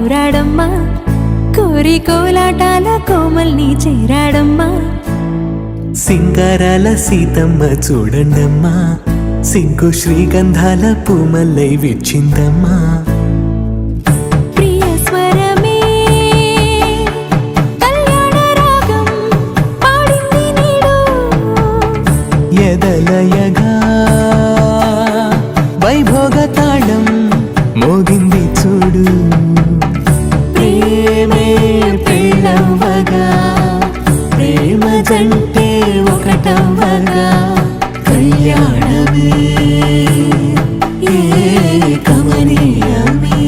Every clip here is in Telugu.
కోరాడమ్మా, కోరి కోలాటాల కోమల్ని చేరాడమ్మా. సింగారాల సీతమ్మ చూడండమ్మా, సిగ్గు శ్రీగంధాల పూమల్లై విచ్చిందమ్మా. ఎదలయగా వైభోగ తాళం మోగింది చూడు, ప్రేమే ప్రేమవగా ప్రేమ జంటే ఒకటవ్వగా కళ్యాణమే కమనీయమే.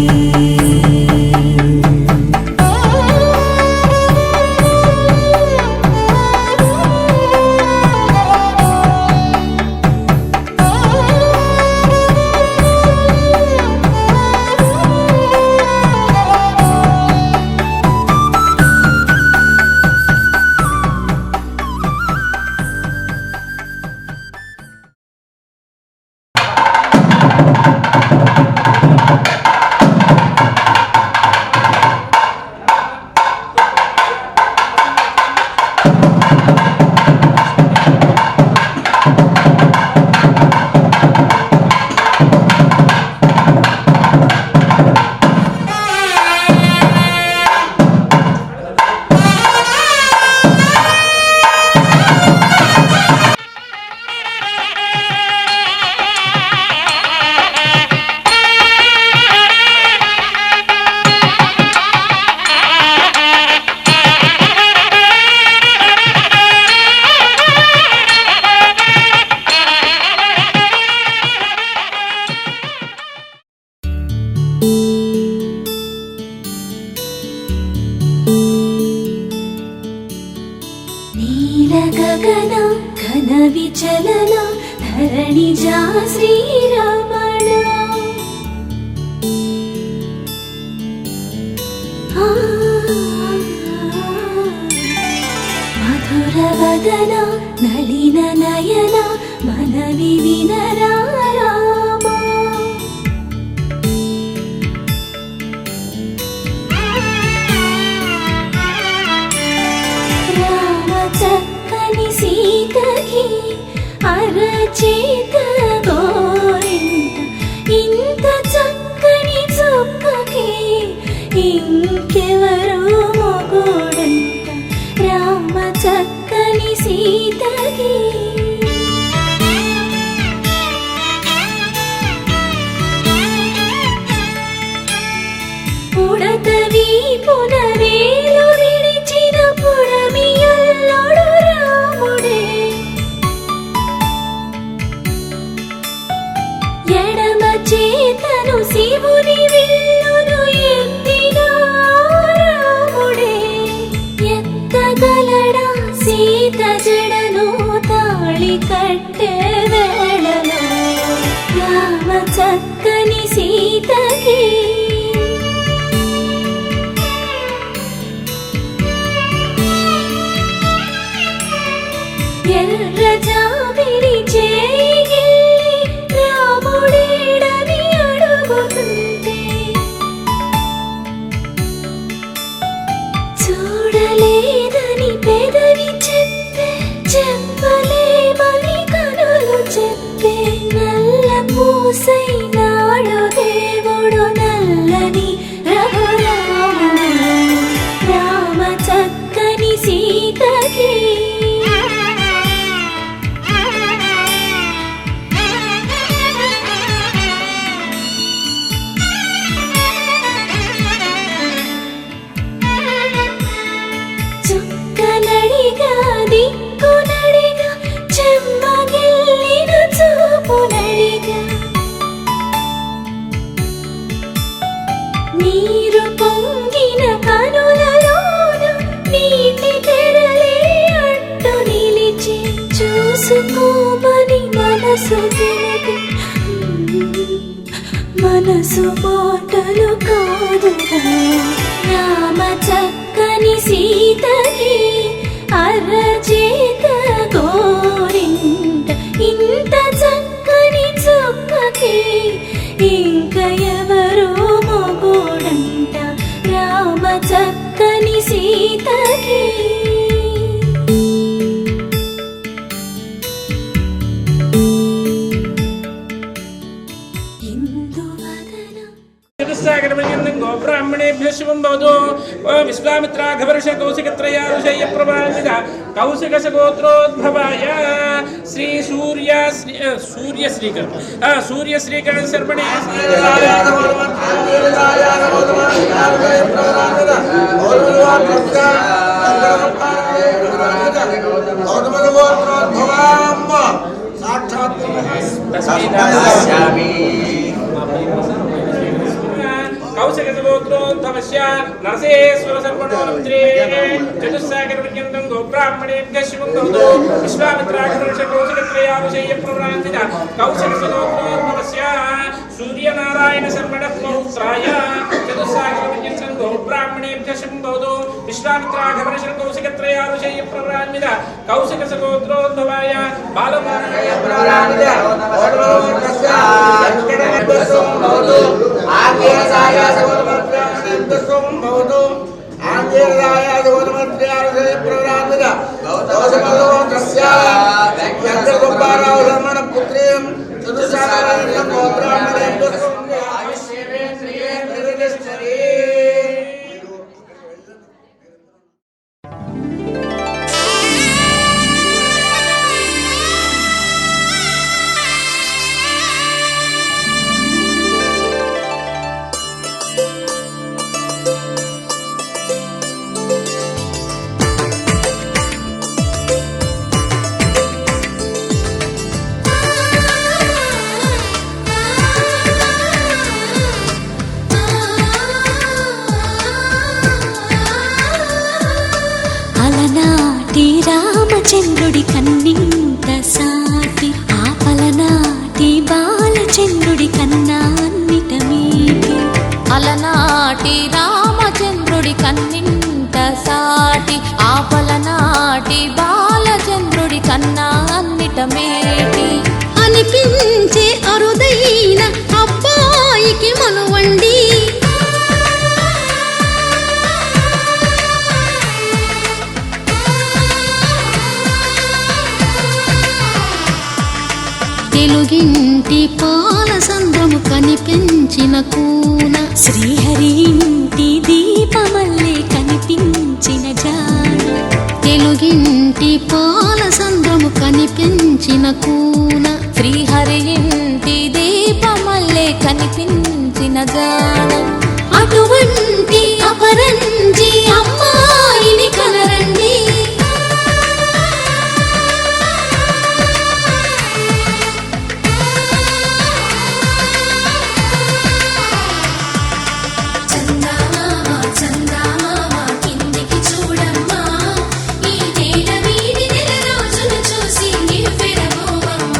గగన ఘన విచలన ధరణిజా శ్రీరమణ. మధుర వదన నళిన నయన మనవి వినరా రామా. చక్కని సీతకి అరచేత గోరింట, ఇంత చక్కని చుక్కకి ఇంకెవరు మొగుడంట. రామ చక్కని సీతకి ఉడత వీపున వేలు విడిచిన పుడమియల్లోడు రాముడే. ఎడమ చేతను శివుని విల్లును ఎత్తిన రాముడే. ఎత్తగలడా సీత జడను తాళి కట్టే వేళలో. రామ చక్కని సీతకి ఎర్ర జాబిలి చేయి రాముడేడని అడుగుతుంటే, చూడలేదని పెదవి చెప్పే, చెప్పలేమని కనులు చెప్పే. నల్ల పూసై నాడు దేవుడు నల్లని రఘురాముడు. రామ చక్కని సీతకి చుక్కనడిగా దిక్కునడిగా చెమ్మగిల్లిన చూపునడిగా. నీరు పొంగిన కనులలోన నీటి తెరలే అడ్డు నిలిచి, చూసుకోమని మనసు తిరిగి మనసు మాటలు కాదుగా. రామ చక్కని సీతకి అరచేత గోరింట, ఇంత చక్కని చుక్కకి ఇంక ఎవరు మొగుడంట. ब्राह्मणेभ्यः शुभं भवतु विश्वामित्राघवर्ष कौशिकत्रयारुषय्य प्रभावित कौशिकसगोत्रोद्भवाय श्री सूर्यश्रीकर शर्मणे कौशिकसगोत्रोद्भवस्य नरसेश्वर सर्वणोत्रे चतुस्सागरपर्यन्तं गोब्राह्मणेभ्यः शुभं भवतु विश्वामित्राघवर्ष कौशिकत्रयारुषय्य प्रभ्रान्तित कौशिकसगोत्रोद्भवस्य सूर्यनारायण शर्मणः पौत्राय चतुस्सागरपर्यन्तं गोब्राह्मणेभ्यः शुभं भवतु विश्वामित्राघवर्ष कौशिकत्रयारुषय्य प्रभ्रान्तित कौशिकसगोत्रोद्भवाय बालमानाय प्रभ्रान्तित రామచంద్రుడి కన్నింత సాటి ఆపలనాటి బాలచంద్రుడి కన్నా అన్నిట మీటి అలనాటి రామచంద్రుడి కన్నింత సాటి ఆపలనాటి బాలచంద్రుడి కన్నా అన్నిట మేటి అనిపించే అరుదైన అబ్బాయికి మనువండి తెలుగింటి పాలసంద్రము కనిపించిన కూన శ్రీహరి ఇంటి దీపమల్లే కనిపించిన జాడ తెలుగింటి పాలసంద్రము కనిపించిన కూన శ్రీహరి ఇంటి దీపమల్లే కనిపించిన జాడ అటువంటి అపరంజి అమ్మాయిని కనరండి ఈ నేల వీడి నెల రోజులు చూసి నివ్వెరబోవమ్మ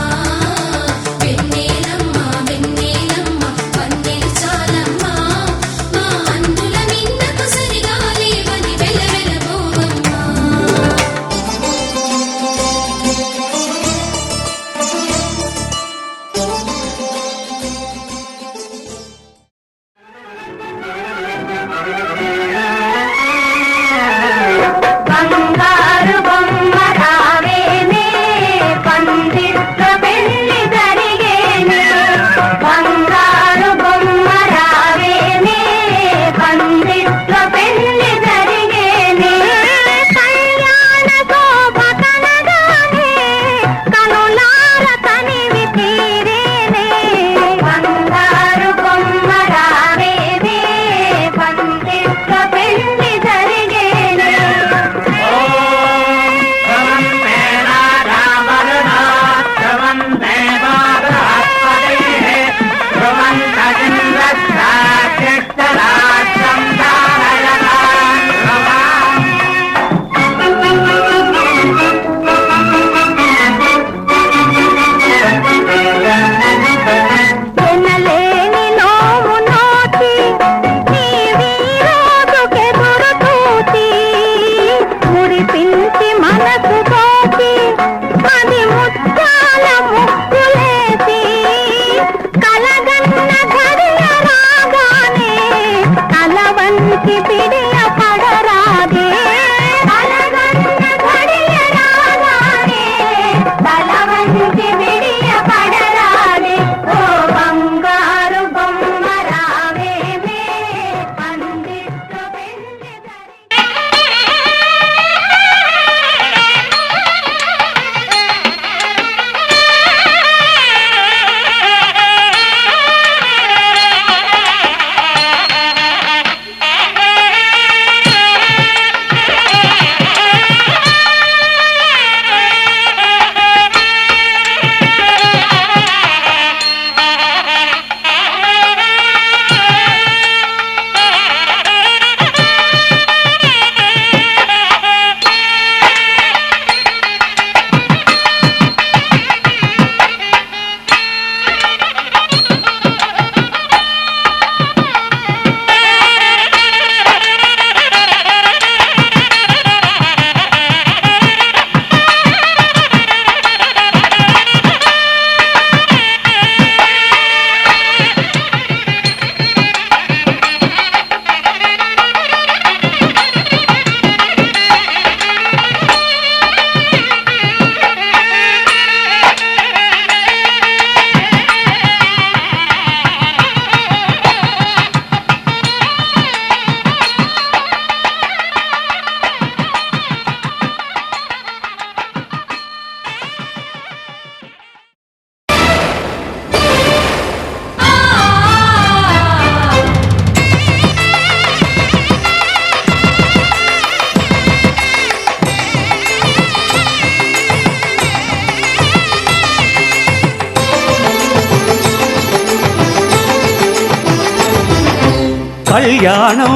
కళ్యాణం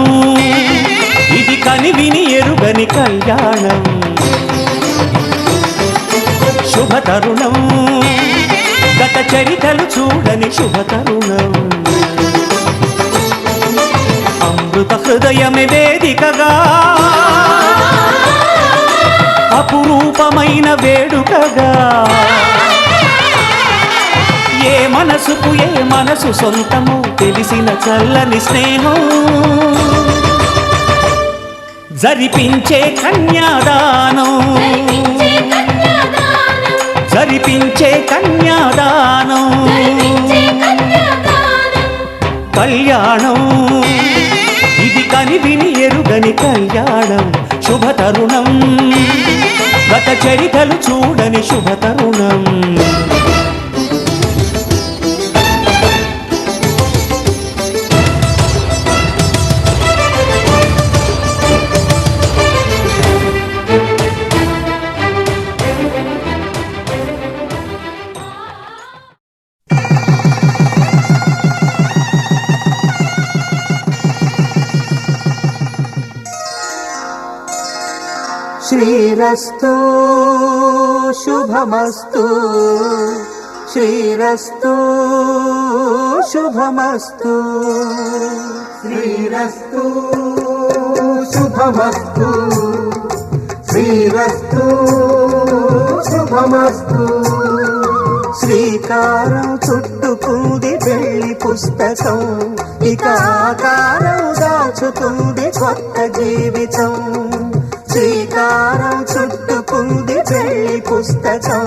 ఇది కనివిని ఎరుగని కళ్యాణం శుభతరుణం గత చరితలు చూడని శుభతరుణం అమృత హృదయమే వేదికగా అపురూపమైన వేడుకగా ఏ మనసుకు ఏ మనసు సొంతము తెలిసిన చల్లని స్నేహం జరిపించే కన్యాదానం జరిపించే కన్యాదానం కళ్యాణం ఇది కనివిని ఎరుగని కళ్యాణం శుభతరుణం గత చరితలు చూడని శుభతరుణం శ్రీరస్తు శుభమస్తు శ్రీరస్తు శుభమస్తు శ్రీరస్తు శుభమస్తు శ్రీరస్తు శుభమస్తు శ్రీకారం చుట్టుకుంది పెళ్లి పుస్తకం ఇక ఆకారం దాచుతుంది కొత్త జీవితం శ్రీకారం చుట్టుకుంది పెళ్లి పుస్తకం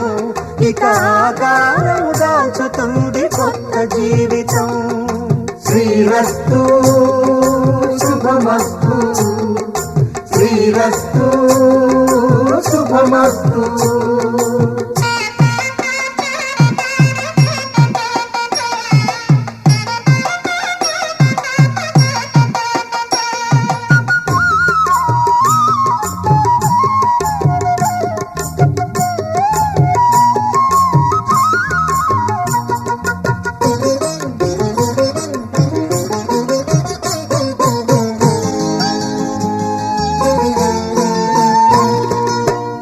ఇక ఆకారం దాచుతుంది కొత్త జీవితం శ్రీరస్తు శుభమస్తు శ్రీరస్తు శుభమస్తు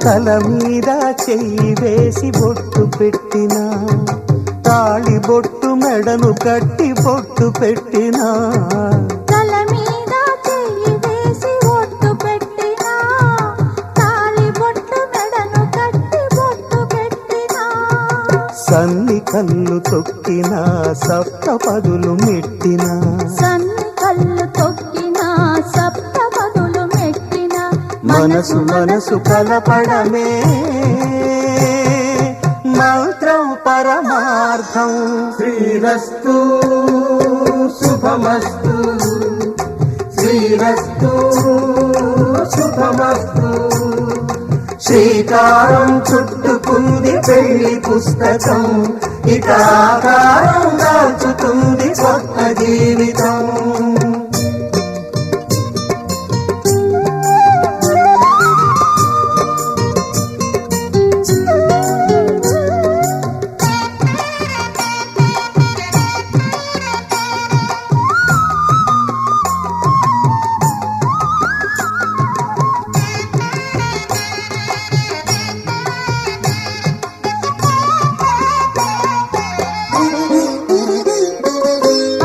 తల మీద చెయ్యి వేసి బొట్టు పెట్టినా తాళి బొట్టు మెడను కట్టి బొట్టు పెట్టినా తల మీద చెయ్యి వేసి బొట్టు పెట్టినా తాళి బొట్టు మెడను కట్టి బొట్టు పెట్టినా సన్ని కళ్ళు తొక్కినా సప్త పదులు మెట్టినా సన్ని కళ్ళు తొక్కినా సప్త పదులు మెట్టినా మనసు మనసు కలపడమే మంత్రం పరమార్థం శ్రీరస్తు శుభమస్తు శ్రీరస్తు శుభమస్తు శ్రీకారం చుట్టుకుంది పెళ్లి పుస్తకం ఇక ఆకారం దాచుతుంది కొత్త జీవితం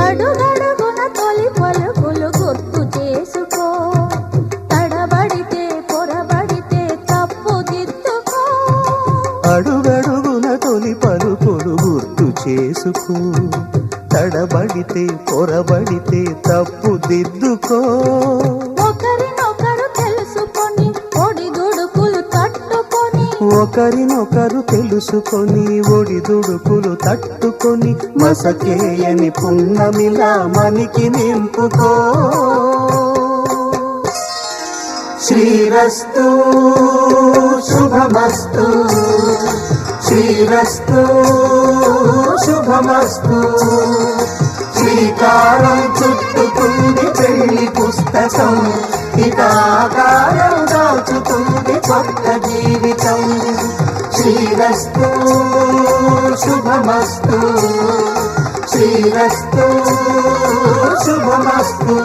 అడుగడుగున తొలి పలుకులు గుర్తు చేసుకో తడబడితే పొరబడితే తప్పు దిద్దుకో అడుగడుగున తొలి పలుకులు గుర్తు చేసుకో తడబడితే పొరబడితే తప్పు దిద్దుకో ఒకరినొకరు తెలుసుకొని ఒడిదుడుకులు తట్టుకొని ఒకరినొకరు తెలుసుకొని ఒడిదుడుకులు తట్టుకొని మసకేయని పున్నమిలా మనికి నింపుకో శ్రీరస్తు శుభమస్తు శ్రీరస్తు శుభమస్తు శ్రీకారం చుట్టుకుంది పెళ్లి పుస్తకం ఇక ఆకారం దాచుతుంది కొత్త జీవితం శ్రీరస్తు శుభమస్తు శ్రీరస్తు శుభమస్తు.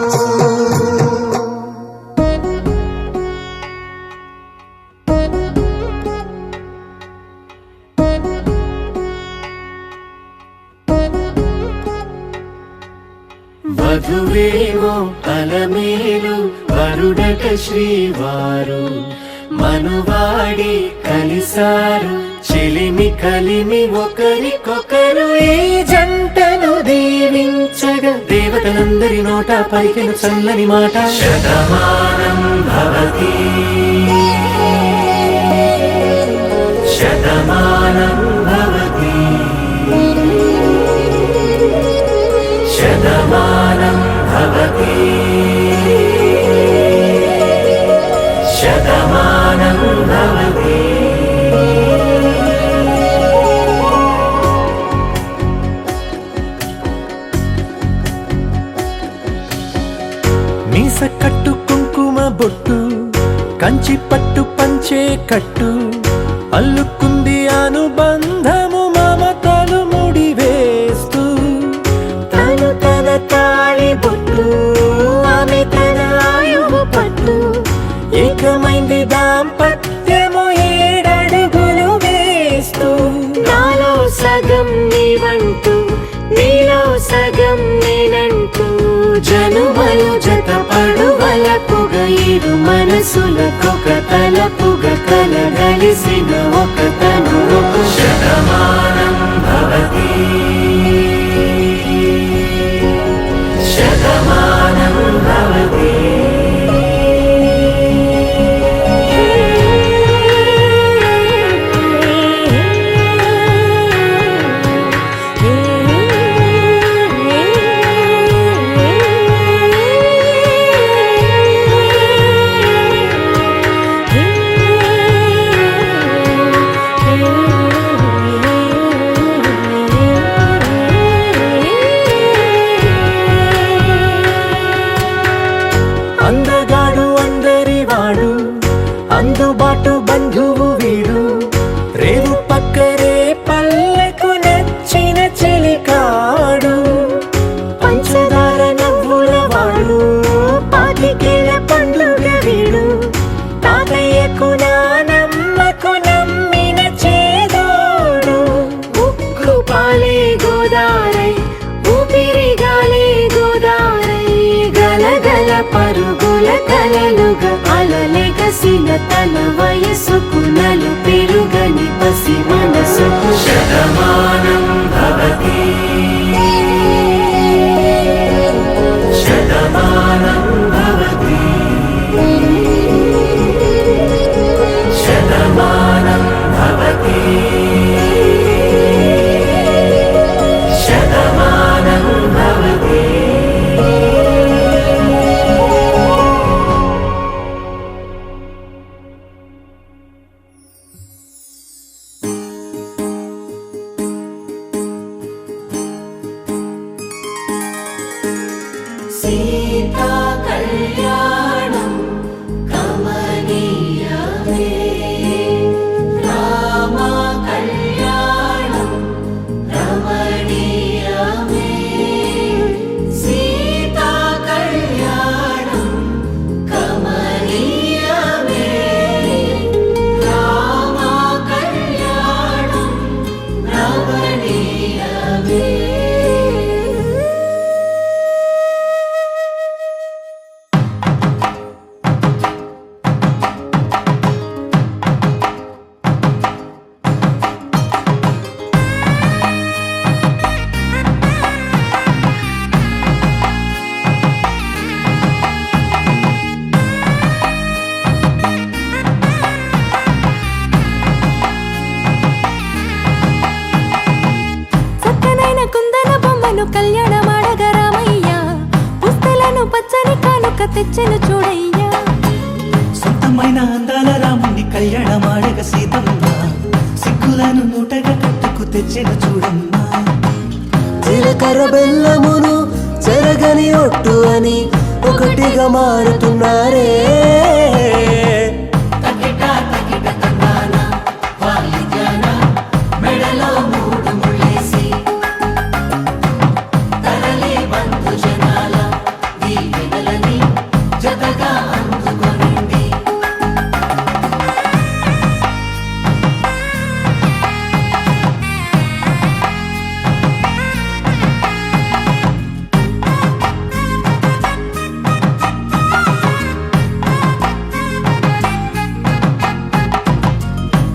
వధువేమో అలమేలు వరుడట శ్రీవారు మనువాడి కలిసారు చెలిమి కలిమి ఒకరికొకరు ఈ జంటను దీవించగా దేవతలందరి నోట పలికిన చల్లని మాట శతమానం భవతి శతమానం భవతి శతమానం భవతి శతమానం భవతి. మీస కట్టు కుంకుమ బొట్టు కంచి పట్టు పంచే కట్టు అల్లుకుంది అనుబంధము మమతలు ముడివేస్తూ తను తన తాళి బొట్టు ఆమె తన ఆయువు పట్టు ఏకమైంది దాంపత్యము 7 అడుగులు వేస్తూ నాలో సగం నీవంటూ నీలో సగం నేనంటూ జనుమలు జత పడువలపుగ ఇరు మనసులకొక తలపుగ కలగలిసిన ఒక తను ఒక శతమానం భవతి శతమానం భవతి. అందగాడు అందరివాడు అందుబాటు బంధువు వీడు రేవు పక్కరే పల్లెకు నచ్చిన చెలికాడు పంచదార నవ్వుల వాడు పాతికేల పండుగ వీడు తాతయ్యకు నానమ్మకు నమ్మిన చేదోడు ఉక్కు పాలే గోదారై ఊపిరిగాలే గోదారై గలగల పరుగుల కలలుగా అలలెగసిన తన వయసుకు నలు పెరుగని పసి మనసుకు శతమానం భవతి శతమానం భవతి శతమానం భవతి శతమానం భవతి. సీతా కళ్యాణం కమనీయమే రామ కళ్యాణం రమణీయమే సీతా కళ్యాణం కమనీయమే రామ కళ్యాణం రమణీయమే. చక్కనైన కుందన బొమ్మను కళ్యాణమాడగ రామయ్య పుస్తలను పచ్చని కానుక తెచ్చెను చూడయ్యా సొంతమైన అందాల రాముని కళ్యాణమాడగ సీతమ్మ సిగ్గులను మూటగా కట్టుకు తెచ్చిన చూడమ్మా. జీలకర్ర బెల్లమును చెరగని ఒట్టు అని ఒకటిగా మారుతున్నారే మమతగా అందుకొనండి.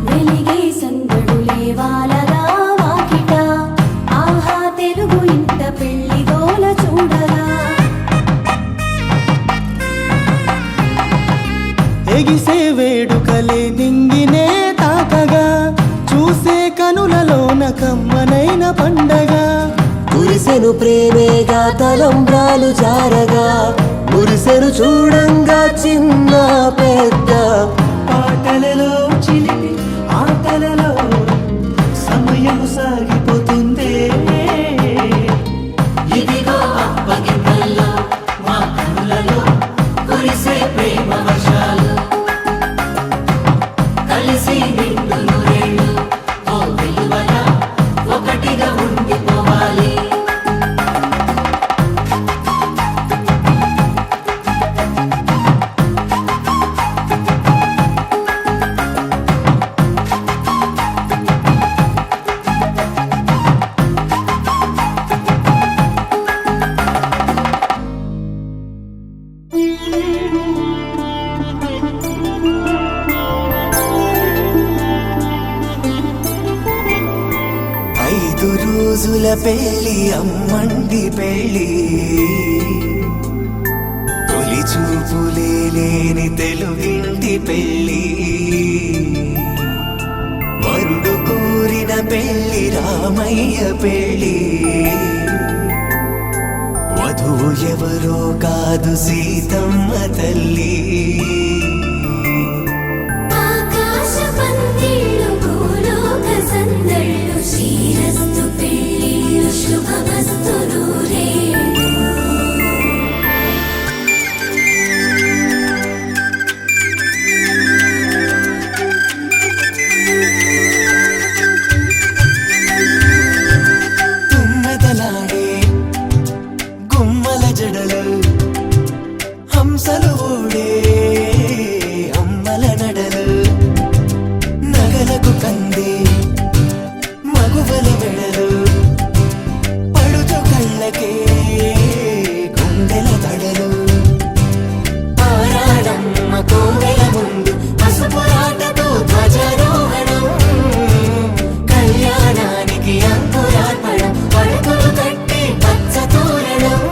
వెలిగే సందడులే వాలగా వాకిట ఆహా తెలుగు ఇంట పెళ్లి గోల చూడగా ఎగిసే వేడుకలే నింగినే తాకగా చూసే కనులలోన కమ్మనైన పండగ కురిసెను ప్రేమేగా తలంబ్రాలు జారగా మురిసెను చూడంగా చిన్న పెద్ద పాటలలో చిలిపి ఆటలలో సమయం సాగిపోతుందే ఇదిగో అప్పగింతల్లో మా కనులలో కురిసే ప్రేమ వర్షాలు కలిసి నిండు నూరేళ్ళు ఓ విలువల ఒకటిగా ఉండిపోవాలి. ఐదు రోజుల పెళ్లి అమ్మండి పెళ్లి తొలి చూపులే లేని తెలుగింటి పెళ్లి వరుడు కోరిన పెళ్లి రామయ్య పెళ్లి వధువు ఎవరో కాదు సీతమ్మ తల్లి ఆకాశ పందిళ్ళు భూలోక సందళ్ళు శ్రీరస్తు పెళ్ళిళ్ళు శుభమస్తు నూరేళ్ళు తుమ్మెదలాడే గుమ్మల జడలు హంసలు ఊడే అమ్మల నడలు నగలకు కంది మగువల మెడలు పడుచు కళ్ళకే గుండెల తడలు ఆరాడమ్మ కోవెల ముందు పసుపురాటతో ధ్వజారోహణం కళ్యాణానికి అంకురార్పణం పడుకులు కట్టి పచ్చ తోరణం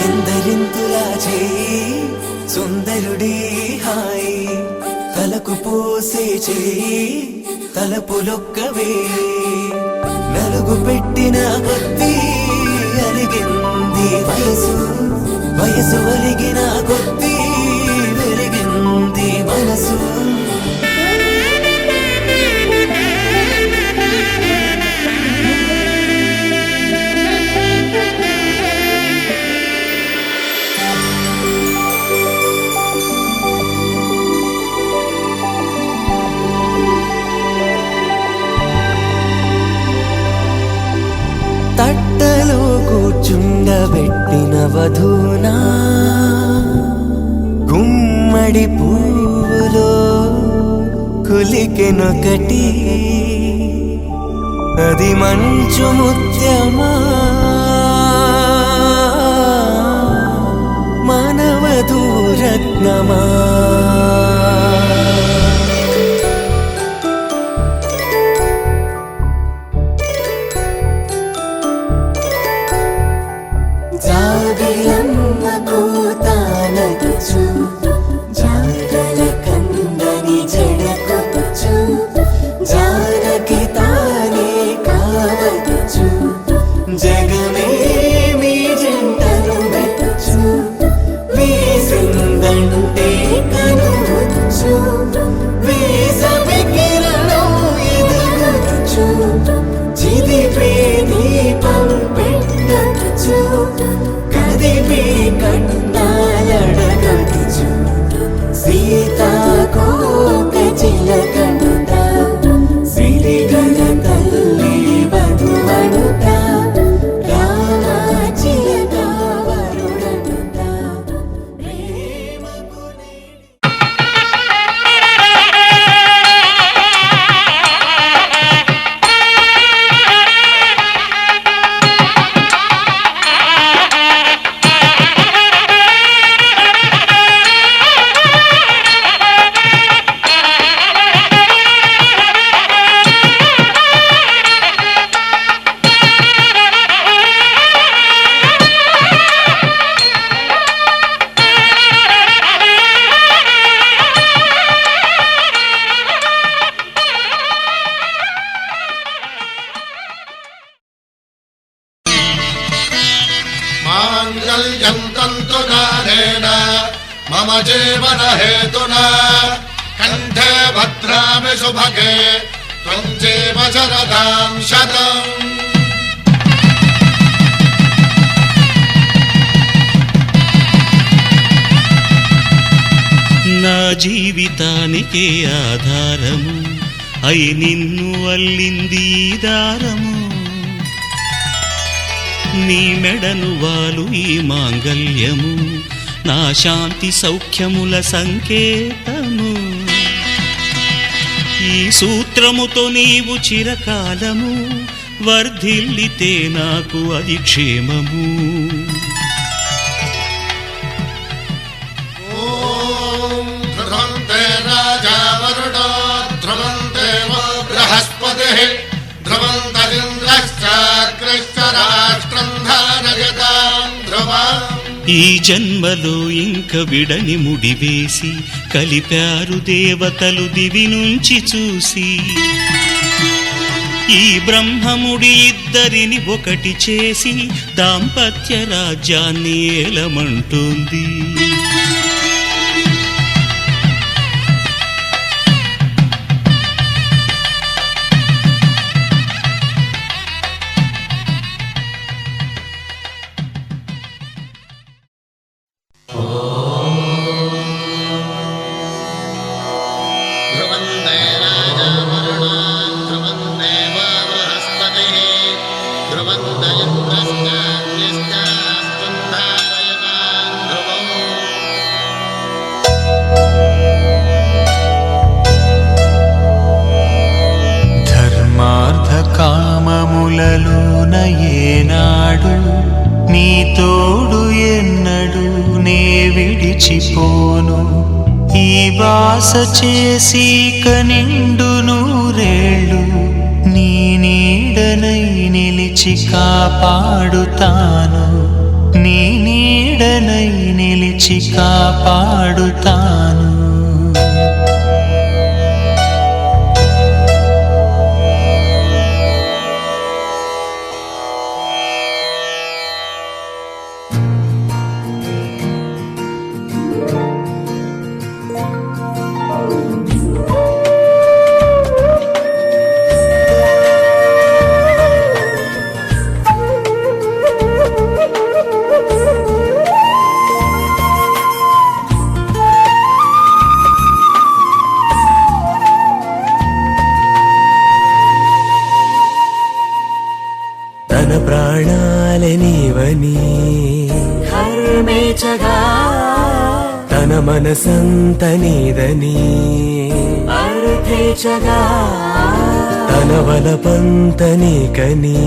ఎందరింతులా చేయి సుందరుడి హాయి తలకు పోసే చేయి తలపులొక్కవే నలుగు పెట్టిన కొద్దీ అలిగింది వయసు వయసు ఒలిగిన కొద్దీ వెలిగింది మనసు తట్టలో కూర్చుండబెట్టిన వధూనా గుమ్మడి పువ్వులో కులికెనొకటి అది మంచు ముత్యమా మానవధూరత్నమా జాబిలమ్మ కూతానదుచు జాగల కందని జడకొచ్చు జానకి తానే కావదుచు జగమే మీ జంటను వెతుచు వీసిందంటే కనువచ్చు వీసవి కిరణం ఎదుగుచు జిదిపే దీపం పెట్టచ్చు కదిపి కన్నా कालेन मम जीवन हेतुना कंठे भद्रामि शुभगे त्वं जीव शरदां शतम् నా జీవితానికే ఆధారము అయి నిన్ను అల్లింది ఈ దారము నీ మెడను వాలు ఈ మాంగల్యము నా శాంతి సౌఖ్యముల సంకేతము ఈ సూత్రముతో నీవు చిరకాలము వర్ధిల్లితే నాకు అది క్షేమము ఈ జన్మలో ఇంక విడని ముడివేసి కలిపారు దేవతలు దివి నుంచి చూసి ఈ బ్రహ్మముడి ఇద్దరిని ఒకటి చేసి దాంపత్య రాజ్యాన్ని ఏలమంటుంది కామములలోన ఏనాడు నీ తోడు ఎన్నడు నే విడిచిపోను ఈ వాస చేసి కనిండు నూరేళ్ళు నీ నీడనై నిలిచి కాపాడుతాను నీ నీడనై నిలిచి కాపాడుతాను ప్రాణాలనివని హర్మేచగా తన మనసంత నీదని అర్థేచగా తన వలపంత నీకని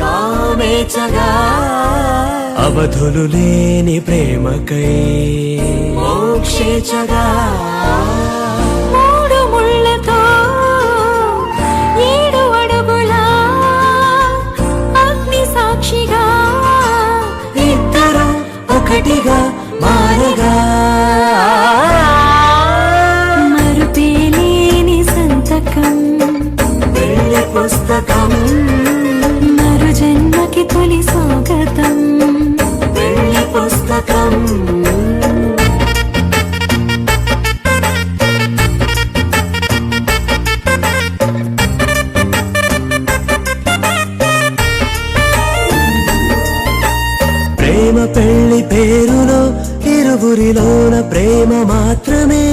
కామేచగా అవధులు లేని ప్రేమకై మోక్షేచగా మూడు ముళ్ళతో 7 అడుగుల అగ్ని సాక్షిగా ఇద్దరు ఒకటిగా మారగా మరుపేలేని సంతకం వెళ్ళి పుస్తకం మరు జన్మకి తొలి స్వాగతం వెళ్ళి పుస్తకం ప్రేమ పెళ్లి పేరులో ఇరువురిలోన ప్రేమ మాత్రమే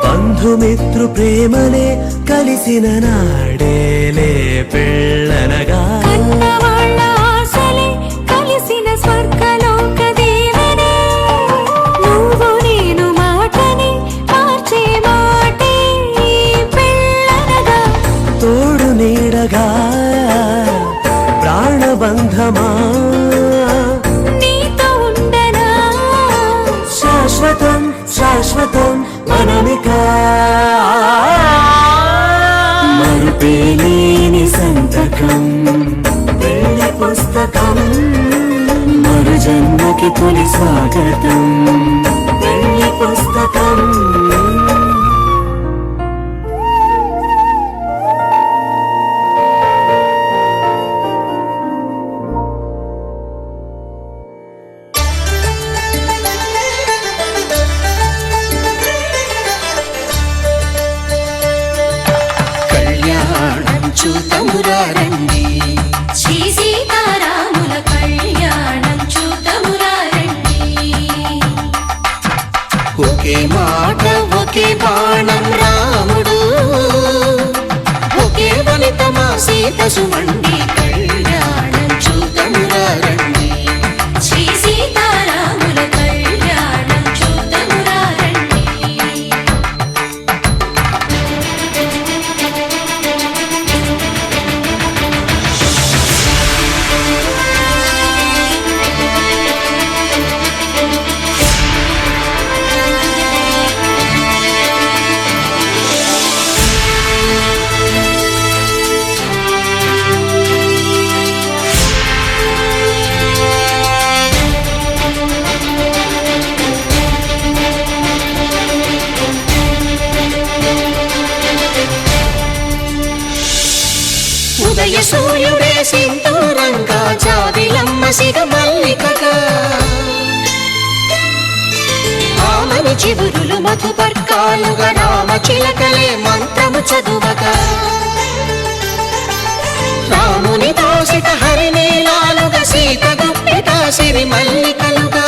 బంధుమిత్రు ప్రేమనే కలిసిన నాడేలే పెళ్ళనగా కన్నవాళ్ళ ఆశలే కలిసిన స్వర్గలోక దేవనే నువ్వు నేను మాటని మార్చే మాటే పెళ్ళనగా తోడు నీడగా ప్రాణబంధమా నీతో ఉండనా శాశ్వతం శాశ్వతం మనమిక మరుపేలేని సంతకం వెళ్ళి పుస్తకం మరు జన్మకి తొలి స్వాగతం వెళ్ళి పుస్తకం చూతమురారండి. శ్రీ సీతారాముల కళ్యాణం చూతమురారండి. ఒకే మాట ఒకే బాణం రాముడు, ఒకే వనిత మా సీత సుమండి కళ్యాణం చూతమురారండి. శ్రీ సీతారాముల కళ్యాణం చూతమురారండి. ఉదయ సూర్యుడే సింధూరంగా, జాబిలమ్మ సిగ మల్లికగా, ఆమని చివురులు మధుపర్కాలుగా, రామ చిలకలే మంత్రము చదువగా, రాముని దోసిట హరినీలాలుగా, సీత గుప్పిట సిరి మల్లికలుగా,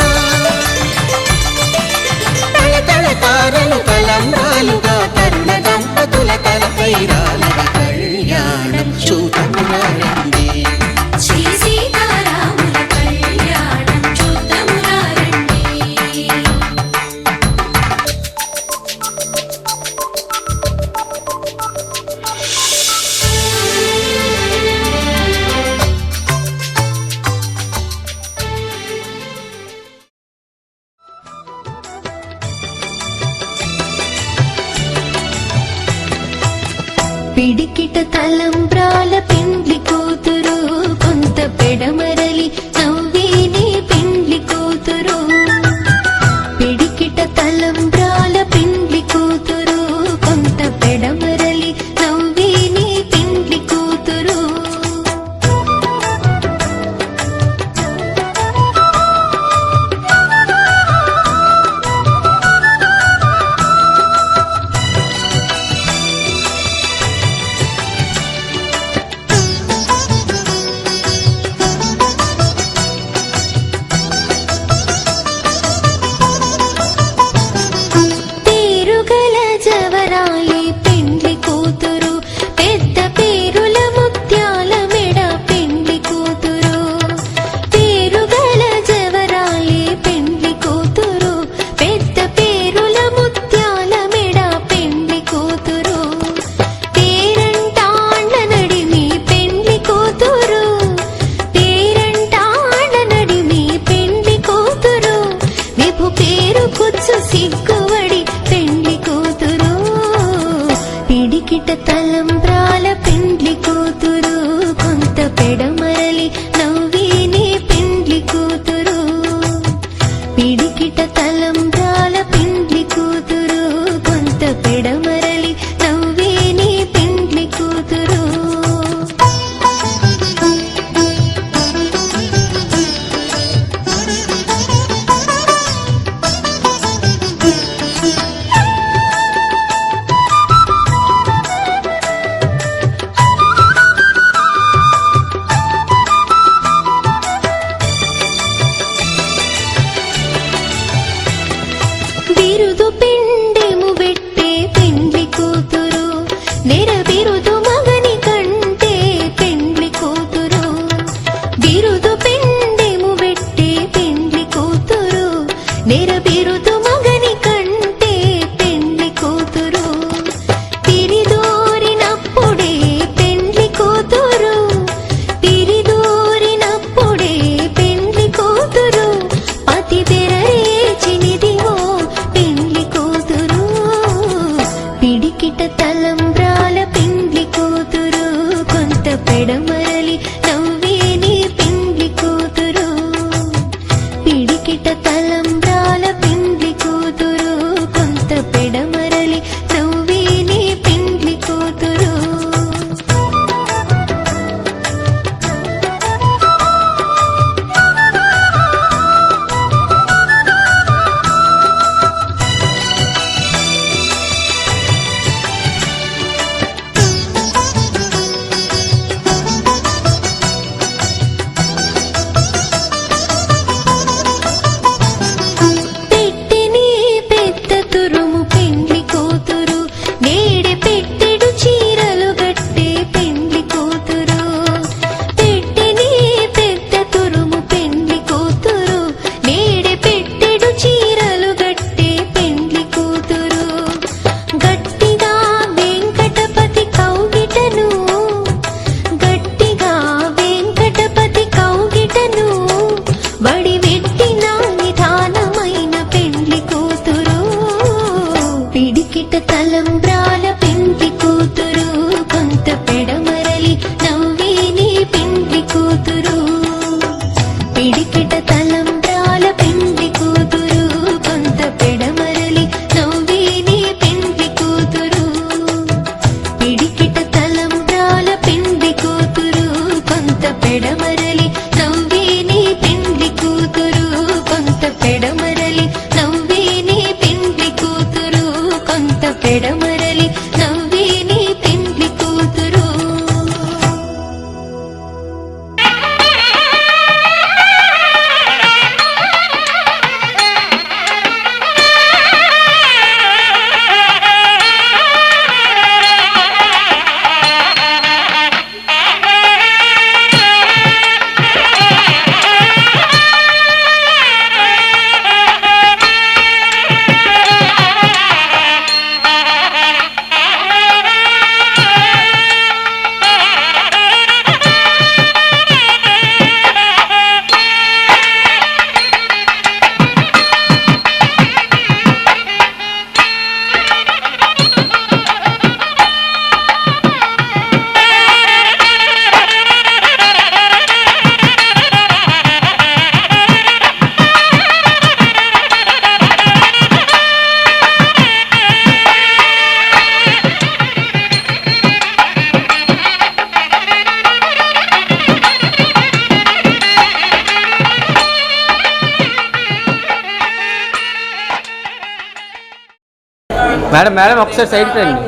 తళతళ తారలు తలంబ్రాలుగా, తరుణ దంపతుల తలపైరాలుగా కళ్యాణం చూతమురారండి. శ్రీ సీతారాముల కళ్యాణం చూతమురారండి. పిడికిట తలంబ్రాల పెండ్లి కూతురు, కొంత పెడమరలి నవ్వేని పెండ్లి కూతురు. పిడికిట తలంబ్రాల పెండ్లి కూతురు, కొంత పెడమరలి నవ్వేని పెండ్లి కూతురు. పేరుగల జవరాయి పెండ్లి కూతురు, పెద్ద పేరుల ముత్యాల మెడ పెండ్లి కూతురు. పేరుగల జవరాయి పెండ్లి కూతురు, పెద్ద పేరుల ముత్యాల మెడ పెండ్లి కూతురు. పేరంటాండ నడిమి పెండ్లి కూతురు, పేరంటాండ నడిమి పెండ్లి కూతురు. విభు పేరు కుచ్చు సిగ్గువడి పెండ్లి కూతురు. పిడికిట తలంబ్రాల పెండ్లి కూతురు, కొంత పెడమరలి నవ్వేని పెండ్లి కూతురు. పిడికిట తలంబ్రాల పెండ్లి కూతురు, కొంత పెడమరలి నవ్వేని పెండ్లి కూతురు. బిరుదు పిండెము పెట్టే పెండ్లి కూతురు, నెర బిరుదు మగని కంటే పెండ్లి కూతురు. బిరుదు పిండెము పెట్టే పెండ్లి కూతురు, నెర బిరుదు మగని కంటే పెండ్లి కూతురు. తిరిదోరినప్పుడే పెండ్లి కూతురు, తిరిదోరినప్పుడే పెండ్లి కూతురు. పతి తెరరేచినిదివో పెండ్లి కూతురు. పిడికిట తలంబ్రాల పెండ్లి కూతురు, కొంత పెడమరలి నవ్వేని పెండ్లి కూతురు. పిడికిట తలంబ్రాల పెండ్లి ఎడమరలి నవ్వే నీ పెండ్లి కూతురు. మేడం మేడం ఒకసారి సైడ్కి రండి.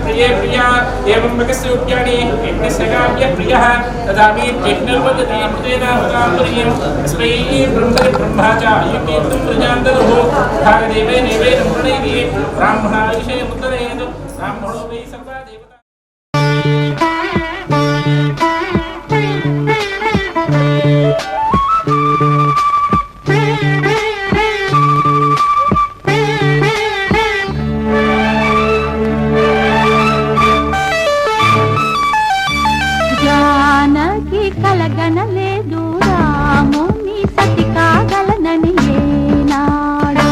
प्रिय प्रिया एवं मगस्योप्याणि यज्ञस्य प्रियः तदापि यज्ञर्वदति मृतेनामताम्बरीं तस्मै ब्रह्मणि ब्रह्मा च युक्तिं प्रजान्तरुः भागदेवे नैवेदं प्रणैति ब्राह्मणा विषये मुद्रयेत् ब्राह्मणो वै सर्वा देवता కలగనలేదు రాముని సతి కాగలనని ఏనాడు.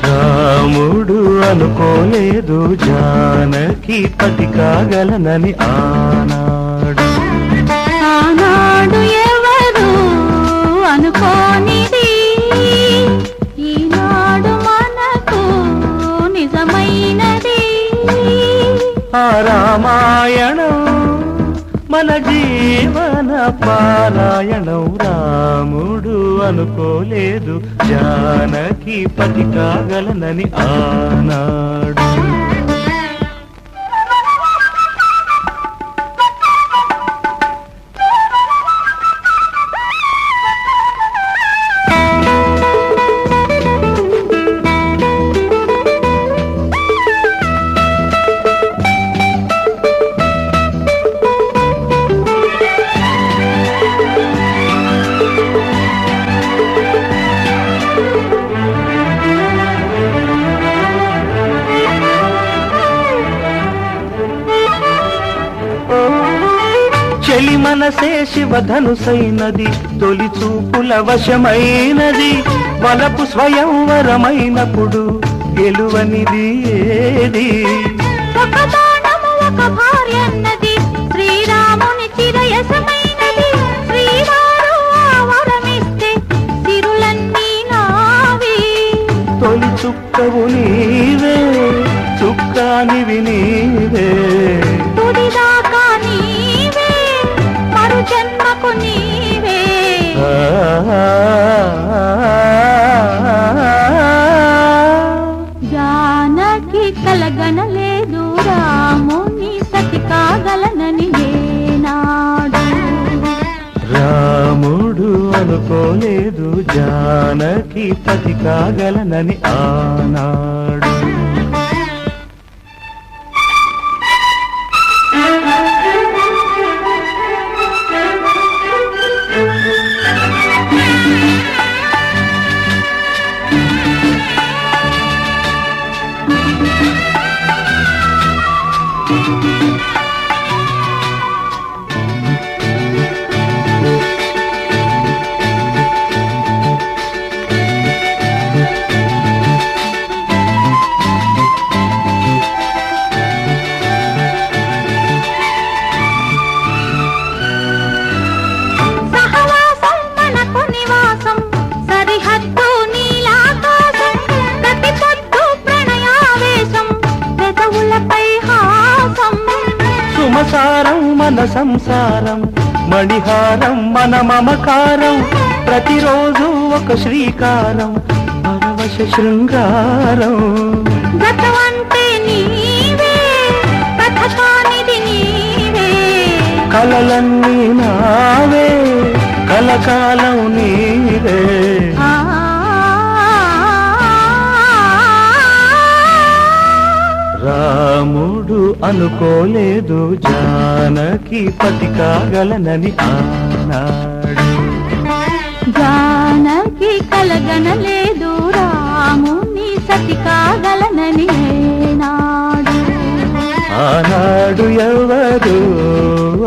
రాముడు అనుకోలేదు జానకి పతి కాగలనని ఆనాడు. ఆనాడు ఎవరు అనుకోనిది ఈనాడు మనకు నిజమైనది. ఆ రామాయణం మన జీవన పారాయణం. రాముడు అనుకోలేదు జానకి పతి కాగలనని ఆనాడు. చెలి మనసే శివధనుసైనది, తొలి చూపుల వశమైనది. వలపు స్వయంవరమైనప్పుడు గెలువనిది ఏది? ఒక బాణము ఒక భార్యన్నది, శ్రీరాముని చిరయసమైనది. శ్రీవారు వరమిస్తే సిరులన్నీ నావి. తొలి చుక్కవు నీవే, చుక్కానివి నీవే. తుడిదాకా నీవే, మరు జన్మకు నీవే. జానకి కలగనలేదు రాముని సతి కాగలనని ఏనాడు. రాముడు అనుకోలేదు జానకి పతి కాగలనని ఆనాడు. సంసారం మణిహారం మన మమకారం ప్రతిరోజు ఒక శ్రీకారం పరవశ శృంగారం గతమంటే నీవే కథ కానిది నీవే కలలన్నీ నావే కలకాలం నీవే ఆ రాముడు అనుకోలేదు జానకి పతి కాగలనని ఆనాడు జానకి కలగనలేదు రాముని సతి కాగలనని ఏనాడు ఆనాడు ఎవరు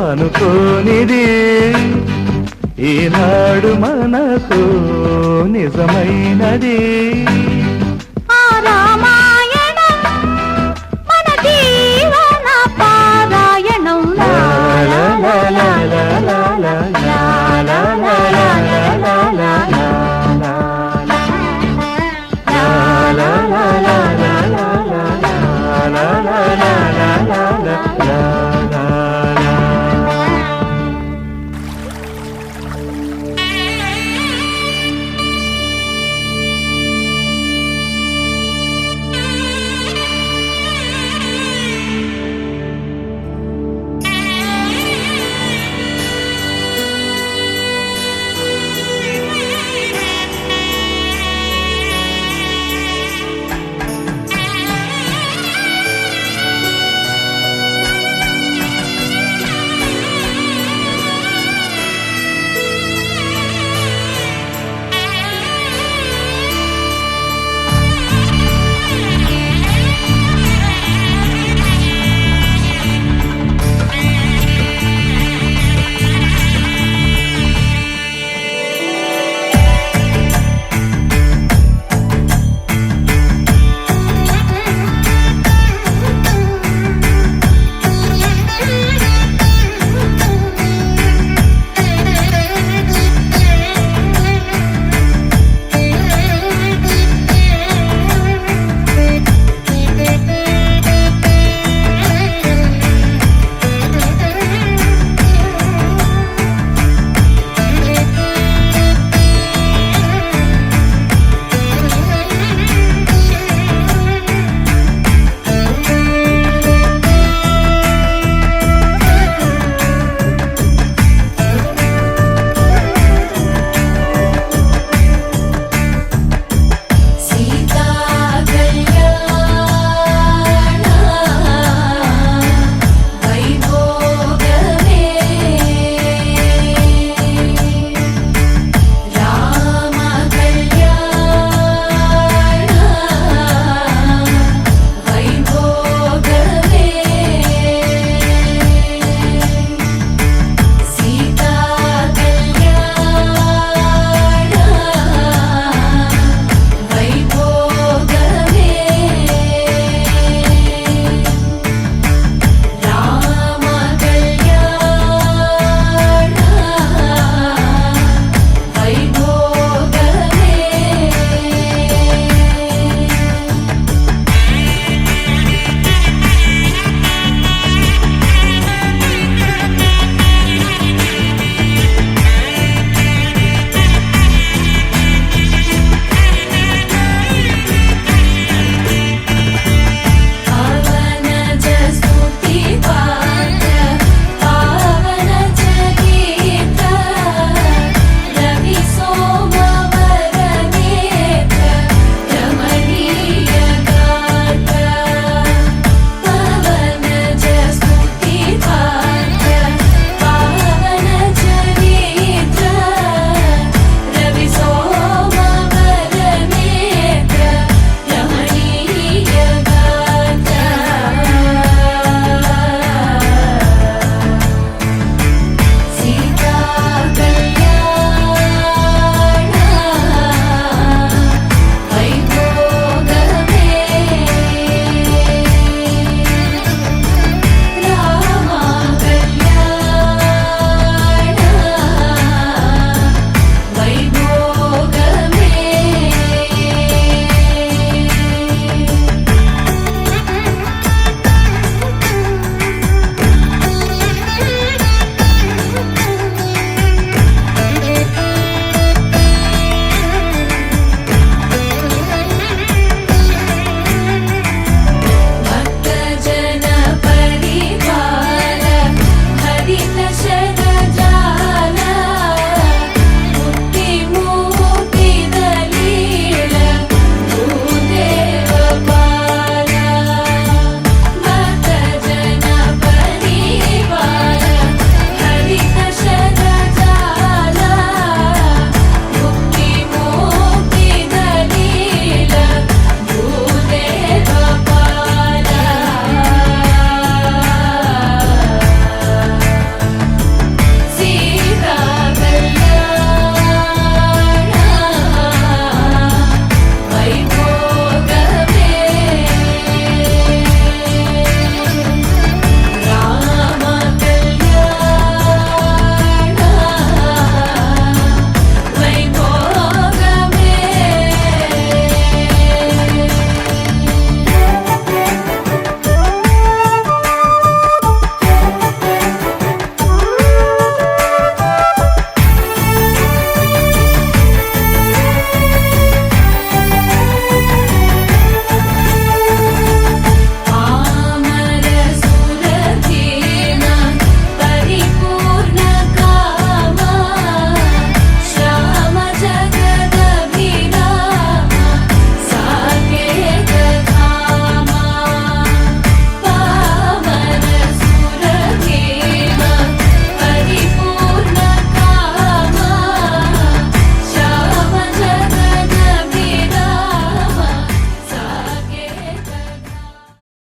అనుకోనిది ఈనాడు మనకు నిజమైనది ఆ రామాయణం మన జీవన పారాయణం లా లా లా లా లా లా లా లా లా లా లా లా లా లా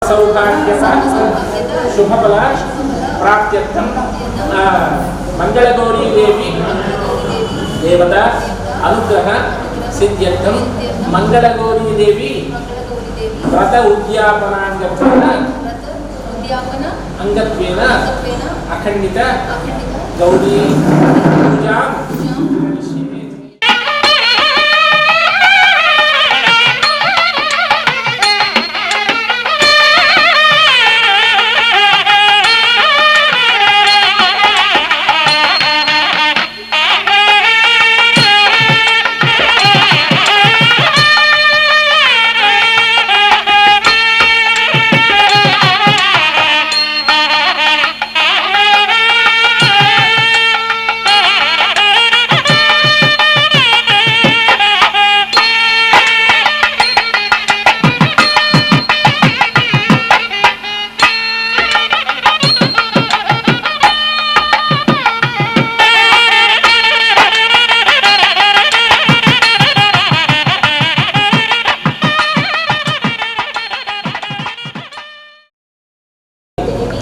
సౌభాగ్యత శుభఫల ప్రాప్త్యర్థం మంగళగౌరీదేవి దేవత అనుగ్రహ సిద్ధ్యర్థం మంగళగౌరీదేవి వ్రత ఉద్యాపనాంగత్వేన అఖండిత గౌరీ పూజా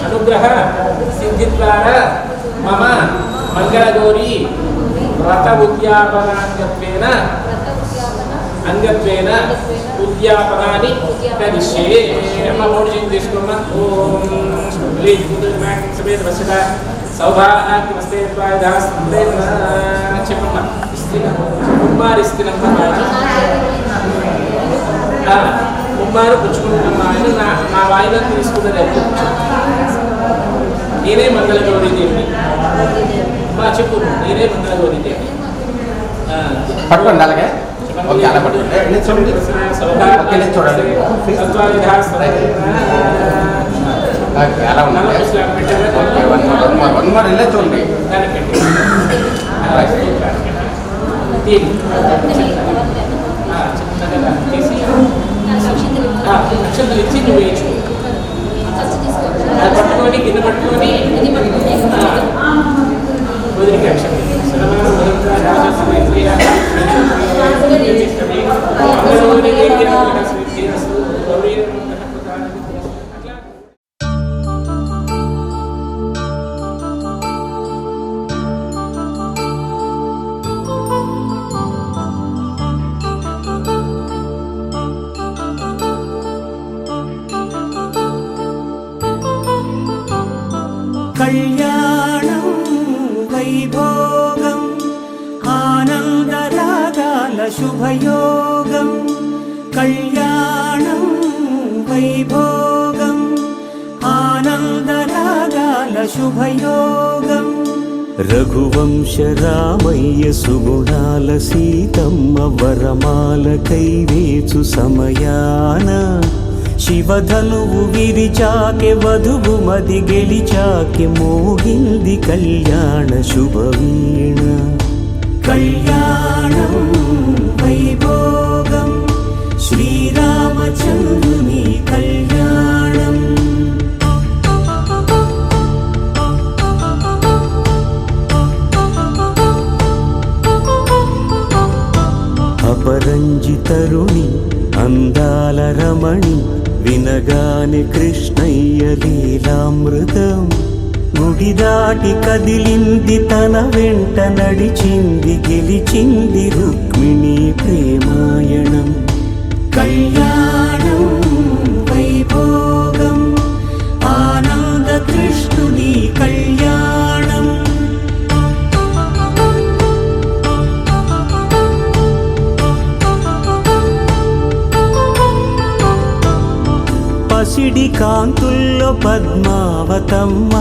అనుగ్రహ సిద్ధి ద్వారా మమ మంగళగౌరీ వ్రత ఉద్యాపనాంగత్వేన ఉద్యాపనాన్ని కరిష్యే. అమ్మ మూడు చేతులు తీసుకున్నా. ఓం సమేత సౌభాగ్యమస్తే చెప్పమ్మా. ముమ్మారు పుచ్చుకుంటున్నా ఆయన నా వాయిదా తీసుకున్నది. నేనే మంగళగౌరీదేవిని. చెప్పు, నేనే మంగళగౌరీదేవి. పట్టుకోండి అలాగే. ఓకే, అలా పట్టుకోండి. చూడండి, చూడండి. అలా ఉండాలి. వన్ మోర్ వెళ్ళే చూడండి. అక్షంతలు ఇచ్చి నువ్వు వేయించు. అది పట్టుకొని కింద పట్టుకొని వదిలికి అక్షంతలు కళ్యాణం వైభోగం ఆనందరాగాల శుభయోగం. కళ్యాణం వైభోగం ఆనందరాగాల శుభయోగం. రఘువంశ రామయ్య సుగుణాల సీతమ్మ వరమాల కైవేచు సమయాన శివధనువు విరిచాకె వధువు మది గెలిచాకె మోగింది కళ్యాణ శుభవీణ. కళ్యాణం వైభోగం శ్రీరామచంద్రుని కళ్యాణం. అపరంజి తరుణి అందాల రమణి వినగాని కృష్ణయ్య లీలామృతం. గుడి దాటి కదిలింది తన వెంట నడిచింది గెలిచింది రుక్మిణి ప్రేమాయణం. కళ్యాణం వైభోగం ఆనంద కృష్ణుని కళ్యాణం. పసిడి కాంతుల్లో పద్మావతమ్మ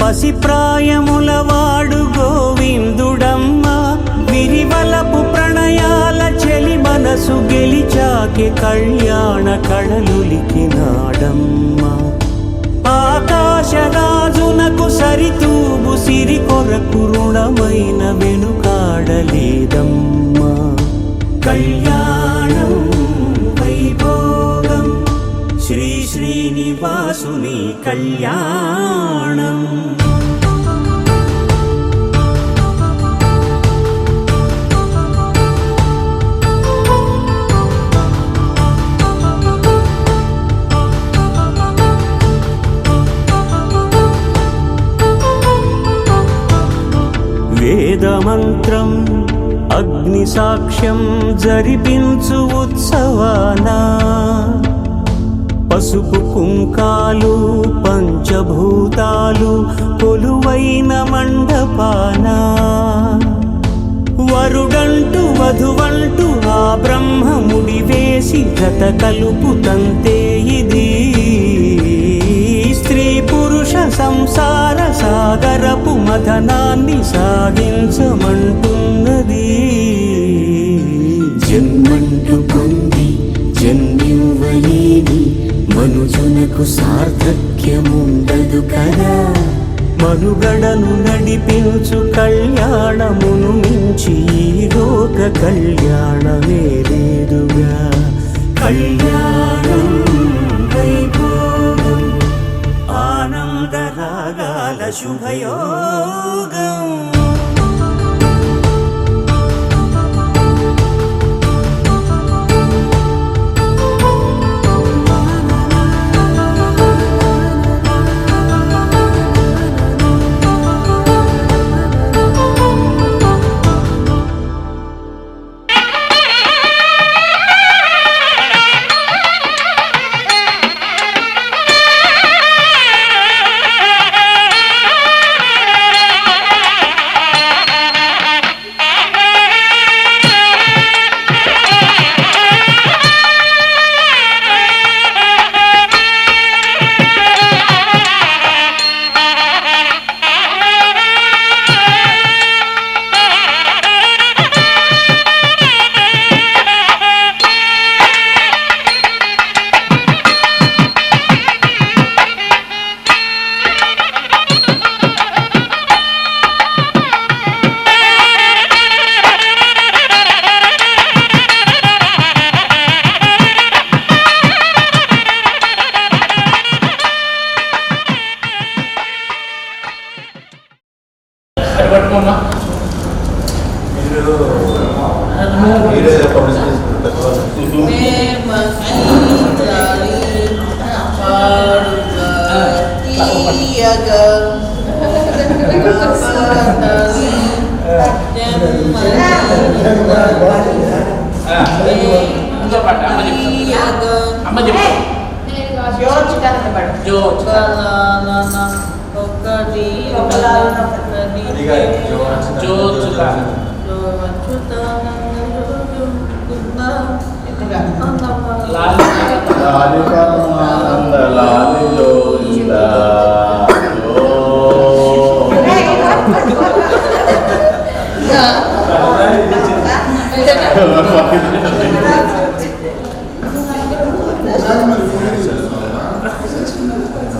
పసిప్రాయముల వాడు గోవిందుడమ్మ. విరివలపు ప్రణయాల చెలి మనసు గెలిచాకె కళ్యాణ కళలులికినాడమ్మ. ఆకాశరాజునకు సరితూబు సిరి కొరకు రుణమైన వెనుకాడలేదమ్మ. కళ్యాణం వైభోగం శ్రీ శ్రీనివాసుని కళ్యాణం. మంత్రం అగ్ని సాక్ష్యం జరిపించు ఉత్సవాన పసుపు కుంకాలు పంచభూతాలు కొలువైన మండపాన వరుడంటూ వధువంటూ ఆ బ్రహ్మముడి వేసి గత కలుపు తంతే ఇది స్త్రీ పురుష సంసార సాగరపు మథనాన్ని సాగించమంటున్నది. జన్మంటూ పొంది జన్మివ్వలేని మనుజునకు సార్థక్యముండదు కదా. మనుగడను నడిపించు కళ్యాణమును మించి ఈ లోక కళ్యాణమే లేదుగా. కళ్యాణం వైభోగం ఆనందరాగాల శుభయోగం.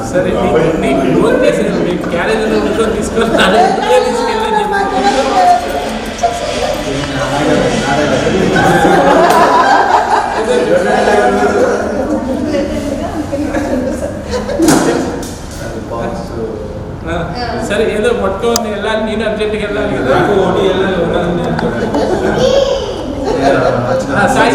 సరే నీకు లోన్ చేసేది మీకు క్యారేజీలో తీసుకొస్తాను. సరే ఏదో పట్టుకోని వెళ్ళాలి, నేను అర్జెంట్కి వెళ్ళాలి కదా. సాయి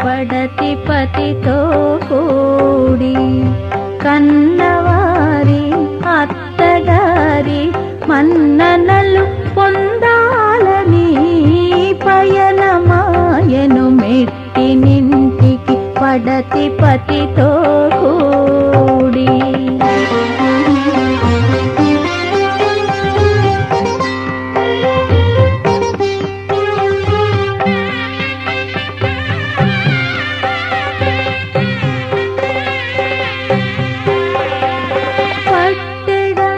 పడతి పతితో కూడి కన్నవారి అత్తగారి మన్ననలు పొందాలని పయనమాయను మెట్టినింటికి పడతి పతితో కూడి. పట్టెడా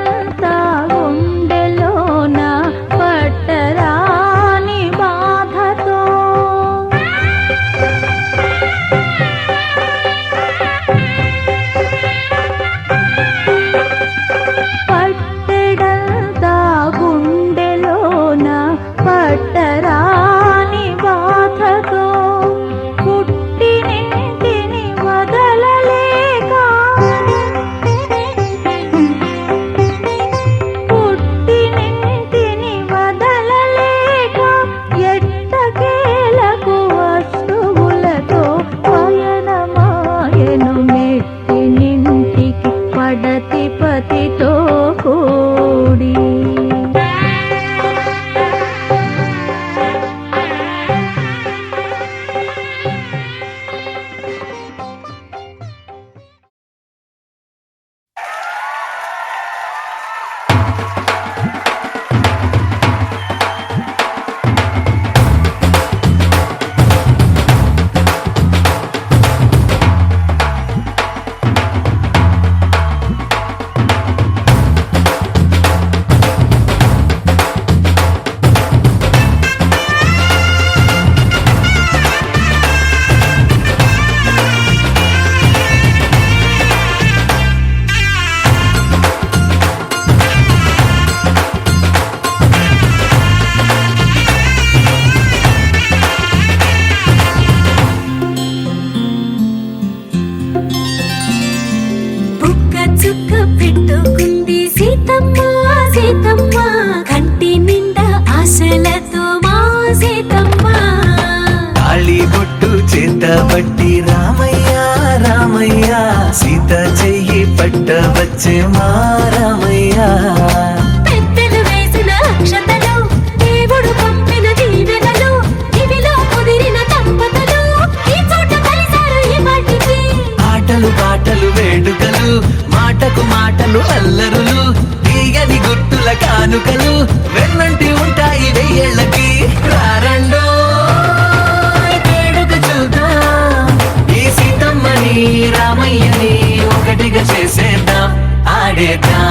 పట్టబట్టి రామయ్య రామయ్య సీత చెయ్యి పట్టవచ్చే మా రామయ్య పెద్దలు వేసిన అక్షతలు దేవుడు పంపిన దీవెనలు ఇవిలో కుదిరిన దంపతులు ఈ చోట కలిశారు ఈ వాటికి ఆటలు పాటలు వేడుకలు మాటకు మాటలు అల్లరులు తీయని గుర్తుల కానుకలు వెన్నంటి ఉంటాయి వెయ్యేళ్ళకి రారండో వేడుక చూద్దాం ఈ సీతమ్మని రామయ్యని ఒకటిగా చేసేద్దాం ఆడేద్దాం